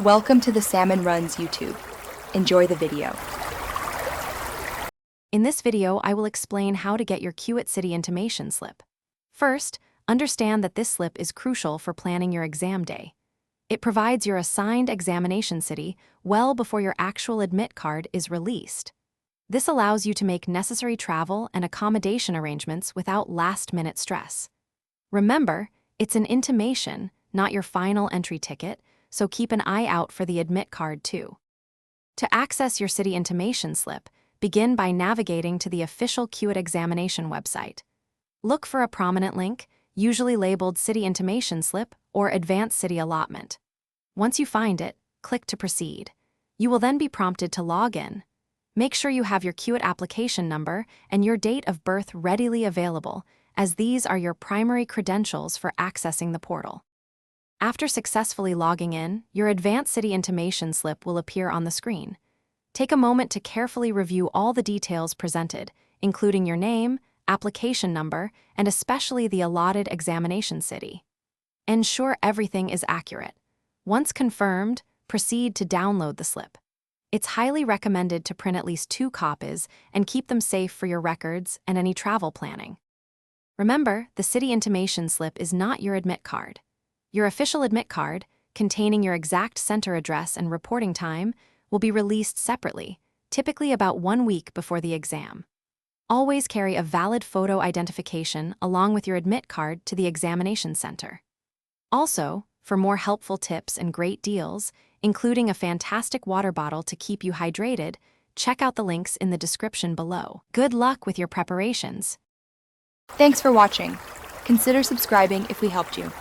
Welcome to the Salmon Runs YouTube. Enjoy the video. In this video, I will explain how to get your Cuet City intimation slip. First, understand that this slip is crucial for planning your exam day. It provides your assigned examination city well before your actual admit card is released. This allows you to make necessary travel and accommodation arrangements without last-minute stress. Remember, it's an intimation, not your final entry ticket, so keep an eye out for the admit card too. To access your city intimation slip, begin by navigating to the official Cuet examination website. Look for a prominent link, usually labeled City Intimation Slip or Advanced City Allotment. Once you find it, click to proceed. You will then be prompted to log in. Make sure you have your Cuet application number and your date of birth readily available, as these are your primary credentials for accessing the portal. After successfully logging in, your Advanced City Intimation Slip will appear on the screen. Take a moment to carefully review all the details presented, including your name, application number, and especially the allotted examination city. Ensure everything is accurate. Once confirmed, proceed to download the slip. It's highly recommended to print at least 2 copies and keep them safe for your records and any travel planning. Remember, the city intimation slip is not your admit card. Your official admit card, containing your exact center address and reporting time, will be released separately, typically about 1 week before the exam. Always carry a valid photo identification along with your admit card to the examination center. Also, for more helpful tips and great deals, including a fantastic water bottle to keep you hydrated, check out the links in the description below. Good luck with your preparations. Thanks for watching. Consider subscribing if we helped you.